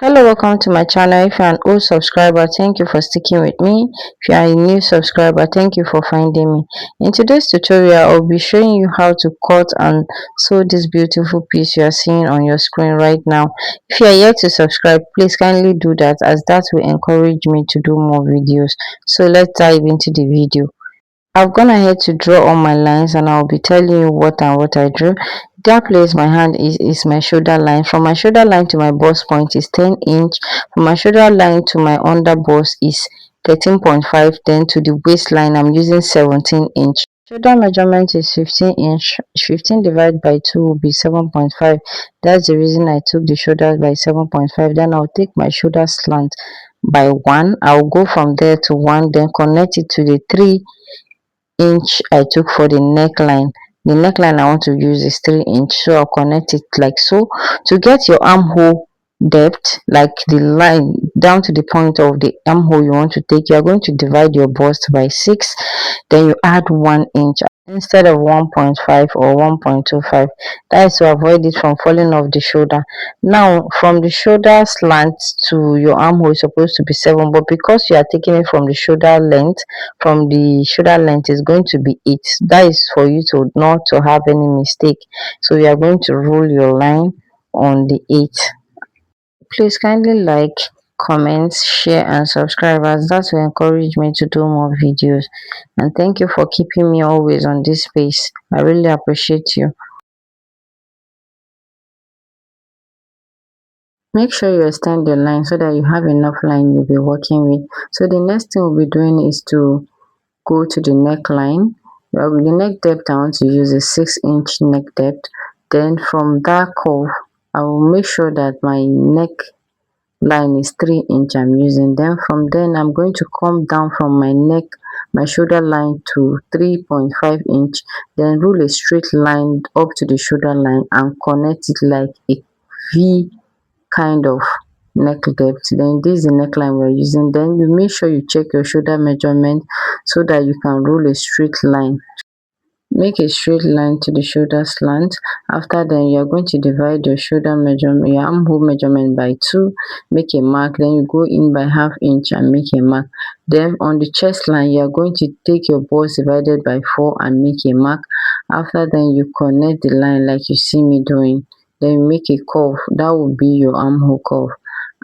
Hello, welcome to my channel. If you're an old subscriber, thank you for sticking with me. If you are a new subscriber, thank you for finding me. In today's tutorial, I'll be showing you how to cut and sew this beautiful piece you are seeing on your screen right now. If you are yet to subscribe, please kindly do that, as that will encourage me to do more videos. So let's dive into the video. I've gone ahead to draw all my lines, and I'll be telling you what and what I drew. That place my hand is my shoulder line. From my shoulder line to my bust point is 10 inch. From my shoulder line to my under bust is 13.5. Then to the waistline I'm using 17 inch. Shoulder measurement is 15 inch. 15 divided by 2 will be 7.5. That's the reason I took the shoulders by 7.5. Then I'll take my shoulder slant by 1. I'll go from there to 1, then connect it to the 3 inch I took for the neckline. The neckline I want to use is 3 inch, so I'll connect it like so. To get your armhole depth, like the line down to the point of the armhole you want to take, you are going to divide your bust by 6, then you add 1 inch instead of 1.5 or 1.25. That is to avoid it from falling off the shoulder. Now from the shoulder slant to your armhole is supposed to be 7, but because you are taking it from the shoulder length, is going to be 8. That is for you to not to have any mistake. So you are going to roll your line on the 8. Please kindly like, comment, share and subscribe, as that will encourage me to do more videos. And thank you for keeping me always on this space. I really appreciate you. Make sure you extend the line so that you have enough line you'll be working with. So the next thing we'll be doing is to go to the neckline. Well, the neck depth I want to use is 6 inch neck depth. Then from that curve, I will make sure that my neck line is 3 inch I'm using. Then from then I'm going to come down from my shoulder line to 3.5 inch, then rule a straight line up to the shoulder line and connect it like a V kind of neck depth. Then this is the neckline we're using. Then you make sure you check your shoulder measurement so that you can rule a straight line. Make a straight line to the shoulder slant. After then, you are going to divide your shoulder measurement, your armhole measurement by 2. Make a mark. Then you go in by ½ inch and make a mark. Then on the chest line, you are going to take your bust divided by 4 and make a mark. After then, you connect the line like you see me doing. Then you make a curve. That will be your armhole curve.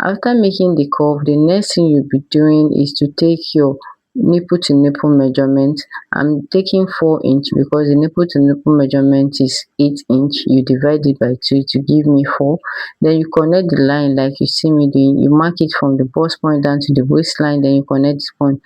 After making the curve, the next thing you'll be doing is to take your nipple to nipple measurement. I'm taking 4 inch because the nipple to nipple measurement is 8 inch. You divide it by 2 to give me 4. Then you connect the line like you see me doing. You mark it from the bust point down to the waistline, then you connect this point.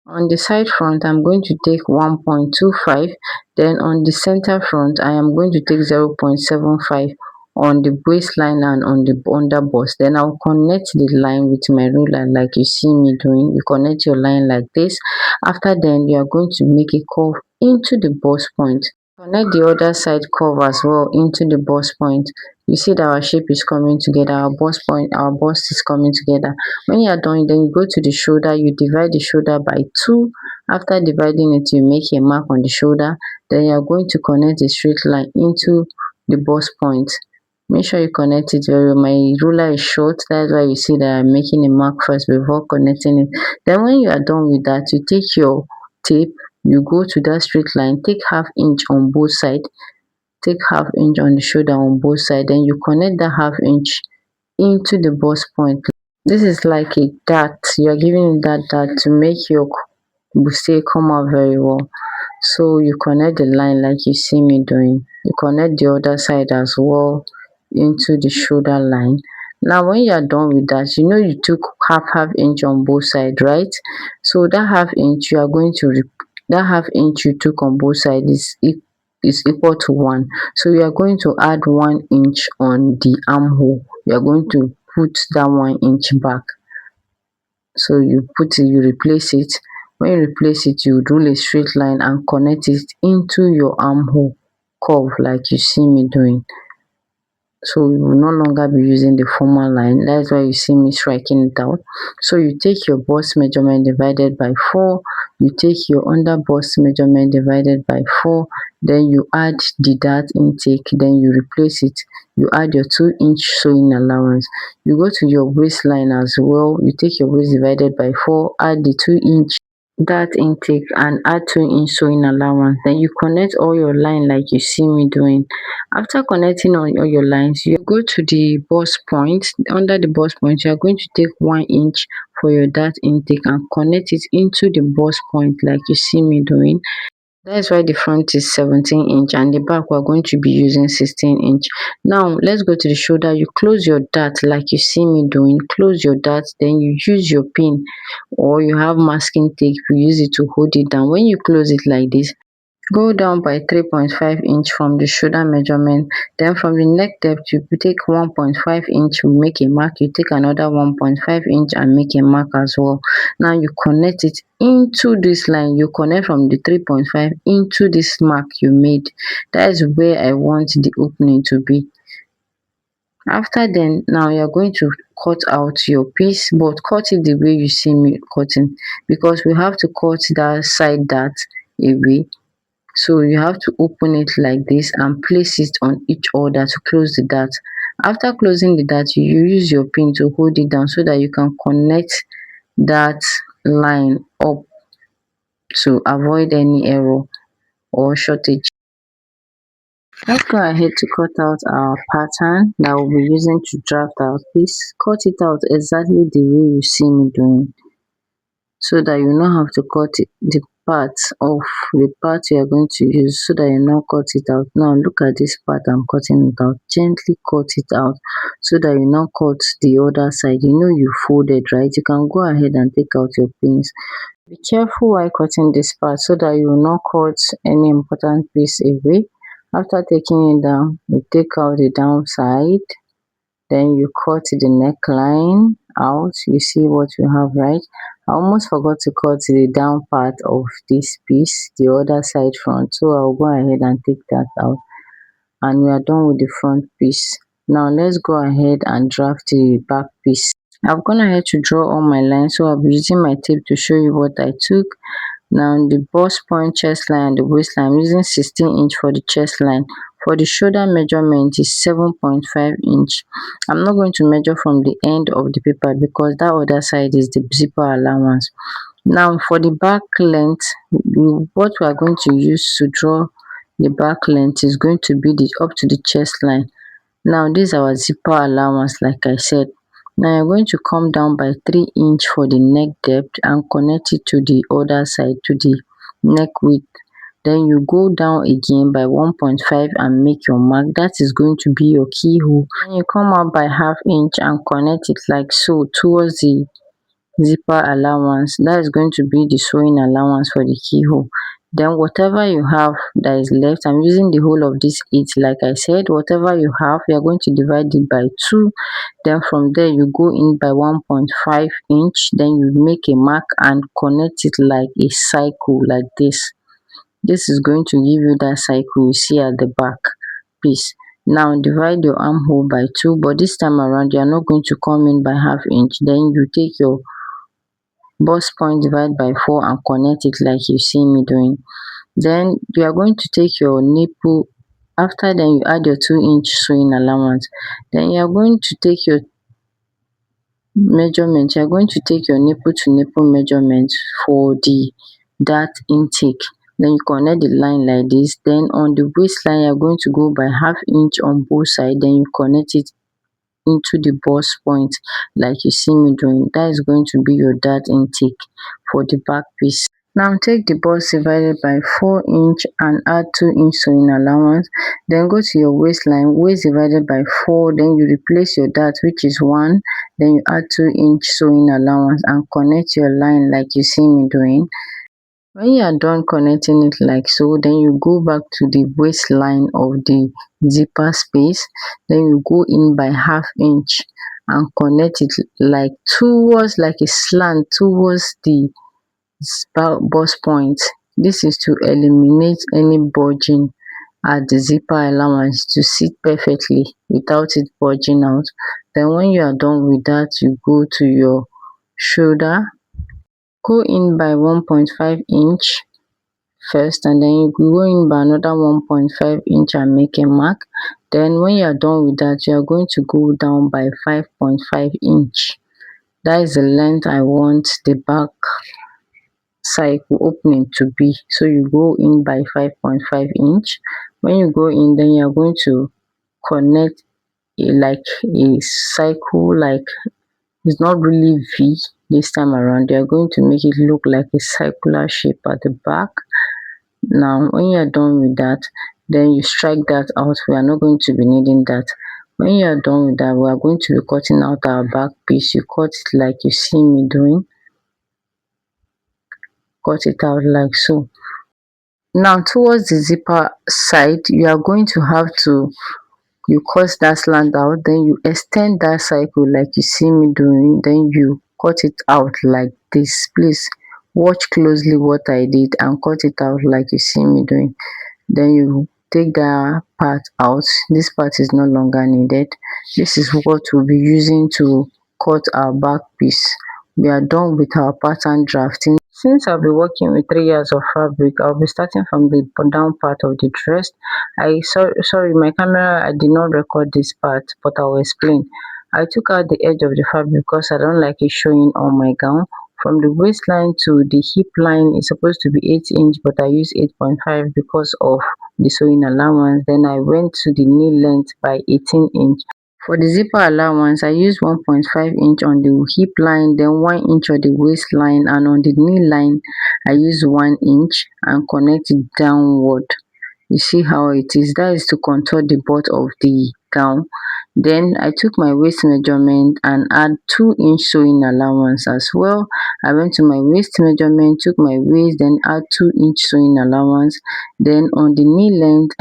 On the side front, I'm going to take 1.25. Then on the center front, I am going to take 0.75 on the waistline and on the under bust. Then I'll connect the line with my ruler like you see me doing. You connect your line like this. After then, you are going to make a curve into the bust point. Connect the other side curve as well into the bust point. You see that our shape is coming together, our bust is coming together. When you are done, then you go to the shoulder, you divide the shoulder by 2. After dividing it, you make a mark on the shoulder. Then you are going to connect a straight line into the bust point. Make sure you connect it very well. My ruler is short, that's why you see that I'm making a mark first before connecting it. Then when you are done with that, you take your tape, you go to that straight line, take ½ inch on both sides, take ½ inch on the shoulder on both sides, then you connect that ½ inch into the bust point. This is like a dart. You are giving it that dart to make your bustier come out very well. So you connect the line like you see me doing. You connect the other side as well into the shoulder line. Now when you are done with that, you know you took half inch on both sides, right? So that ½ inch you are going to that ½ inch you took on both sides is equal to 1. So you are going to add 1 inch on the armhole. You are going to put that 1 inch back. So you replace it. When you replace it, you rule a straight line and connect it into your armhole curve like you see me doing. So you will no longer be using the former line. That's why you see me striking it out. So you take your bust measurement divided by 4. you take your under bust measurement divided by 4, then you add the dart intake, then you replace it, you add your 2-inch sewing allowance, you go to your waistline as well, you take your waist divided by 4, add the 2-inch dart intake and add 2-inch sewing allowance, then you connect all your line like you see me doing. After connecting all your lines, you go to the bust point. Under the bust point, you are going to take 1 inch for your dart intake and connect it into the bust point like you see me doing. That is why the front is 17-inch and the back we are going to be using 16-inch. Now let's go to the shoulder. You close your dart like you see me doing. Close your dart, then you use your pin or you have masking tape, you use it to hold it down. When you close it like this, go down by 3.5-inch from the shoulder measurement. Then from the neck depth, you take 1.5-inch, make a mark. You take another 1.5-inch and make a mark as well. Now you connect it into this line. You connect from the 3.5 into this mark you made. That is where I want the opening to be. After then, now you're going to cut out your piece, but cut it the way you see me cutting, because we have to cut that side dart away. So you have to open it like this and place it on each other to close the dart. After closing the dart, you use your pin to hold it down so that you can connect that line up to avoid any error or shortage. Let's go ahead to cut out our pattern that we'll be using to draft our piece. Cut it out exactly the way you see me doing, so that you not have to cut the parts of the part you are going to use, so that you not cut it out. Now look at this part I'm cutting it out. Gently cut it out so that you not cut the other side. You know you folded, right? You can go ahead and take out your pins. Be careful while cutting this part so that you will not cut any important piece away. After taking it down, you take out the downside, then you cut the neckline out. You see what you have, right? I almost forgot to cut the down part of this piece, the other side front, so I'll go ahead and take that out, and we are done with the front piece. Now let's go ahead and draft the back piece. I've gone ahead to draw all my lines, so I'll be using my tape to show you what I took. Now the bust point, chest line and the waistline, I'm using 16-inch for the chest line. For the shoulder measurement is 7.5-inch. I'm not going to measure from the end of the paper because that other side is the zipper allowance. Now for the back length, what we are going to use to draw the back length is going to be the up to the chest line. Now this is our zipper allowance like I said. Now you're going to come down by 3-inch for the neck depth and connect it to the other side, to the neck width. Then you go down again by 1.5 and make your mark. That is going to be your keyhole. Then you come out by 1/2 inch and connect it like so towards the zipper allowance. That is going to be the sewing allowance for the keyhole. Then whatever you have that is left, I'm using the whole of this 8 like I said. Whatever you have, you are going to divide it by 2. Then from there you go in by 1.5-inch, then you make a mark and connect it like a cycle like this. This is going to give you that cycle you see at the back piece. Now divide your armhole by 2, but this time around you are not going to come in by 1/2 inch. Then you take your bust point, divide by 4 and connect it like you see me doing. Then you are going to take your nipple. After then you add your 2-inch sewing allowance. Then you are going to take your measurement. You are going to take your nipple to nipple measurement for the dart intake. Then you connect the line like this. Then on the waistline you are going to go by 1/2 inch on both sides. Then you connect it into the bust point like you see me doing. That is going to be your dart intake for the back piece. Now take the bust divided by 4-inch and add 2-inch sewing allowance. Then go to your waistline, waist divided by 4, then you replace your dart which is 1, then you add 2-inch sewing allowance and connect your line like you see me doing. When you are done connecting it like so, then you go back to the waistline of the zipper space, then you go in by 1/2 inch and connect it like towards, like a slant towards the bust point. This is to eliminate any bulging at the zipper allowance, to sit perfectly without it bulging out. Then when you are done with that, you go to your shoulder. go in by 1.5 inch first, and then you go in by another 1.5 inch and make a mark. Then when you are done with that, you are going to go down by 5.5 inch. That is the length I want the back cycle opening to be. So you go in by 5.5 inch. When you go in, then you are going to connect like a cycle, like it's not really V this time around. They are going to make it look like a circular shape at the back. Now when you are done with that, then you strike that out. We are not going to be needing that. When you are done with that, we are going to be cutting out our back piece. You cut it like you see me doing. Cut it out like so. Now towards the zipper side, you are going to have to, you cut that slant out, then you extend that cycle like you see me doing, then you cut it out like this. Please watch closely what I did and cut it out like you see me doing. Then you take that part out. This part is no longer needed. This is what we'll be using to cut our back piece. We are done with our pattern drafting. Since I'll be working with 3 yards of fabric, I'll be starting from the down part of the dress. Sorry, my camera, I did not record this part, but I'll explain. I took out the edge of the fabric because I don't like it showing on my gown. From the waistline to the hip line is supposed to be 8 inch, but I use 8.5 because of the sewing allowance. Then I went to the knee length by 18 inch. For the zipper allowance, I use 1.5 inch on the hip line, then 1 inch on the waistline, and on the knee line, I use 1 inch and connect it downward. You see how it is. That is to contour the butt of the gown. Then I took my waist measurement and add 2 inch sewing allowance as well. I went to my waist measurement, took my waist, then add 2 inch sewing allowance. Then on the knee length,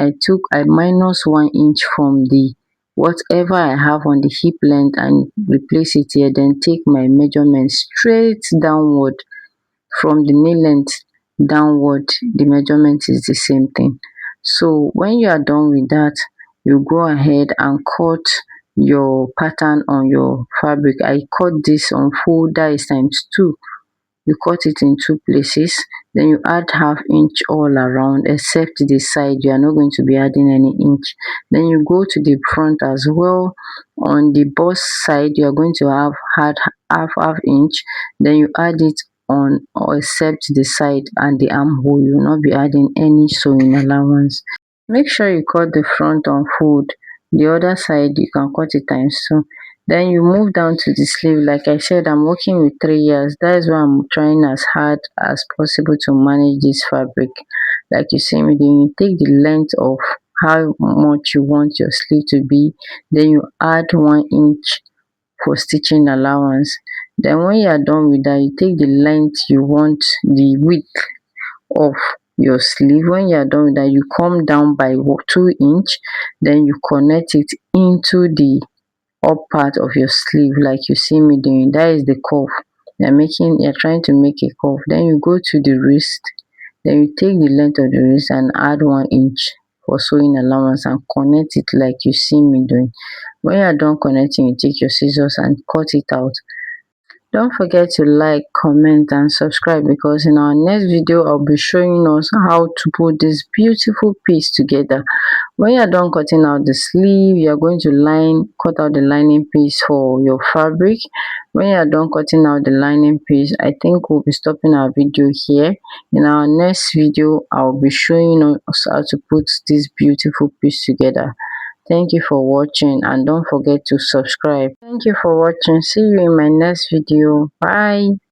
I minus 1 inch from the whatever I have on the hip length and replace it here. Then take my measurement straight downward from the knee length downward. The measurement is the same thing. So when you are done with that, you go ahead and cut your pattern on your fabric. I cut this on full, that is times 2. You cut it in 2 places, then you add ½ inch all around except the side. You are not going to be adding any inch. Then you go to the front as well. On the bust side, you are going to have add half inch, then you add it on or except the side and the armhole. You will not be adding any sewing allowance. Make sure you cut the front on fold. The other side you can cut it times 2. Then you move down to the sleeve. Like I said, I'm working with 3 yards. That is why I'm trying as hard as possible to manage this fabric. Like you see me doing, you take the length of how much you want your sleeve to be, then you add 1 inch for stitching allowance. Then when you are done with that, you take the length you want, the width of your sleeve. When you are done with that, you come down by 2 inch, then you connect it into the up part of your sleeve like you see me doing. That is the curve. You're trying to make a curve. Then you go to the wrist, then you take the length of the wrist and add 1 inch for sewing allowance and connect it like you see me doing. When you are done connecting, you take your scissors and cut it out. Don't forget to like, comment and subscribe, because in our next video I'll be showing us how to put this beautiful piece together. When you are done cutting out the sleeve, you are going to cut out the lining piece for your fabric. When you are done cutting out the lining piece, I think we'll be stopping our video here. In our next video, I'll be showing us how to put this beautiful piece together. Thank you for watching and don't forget to subscribe. Thank you for watching. See you in my next video. Bye.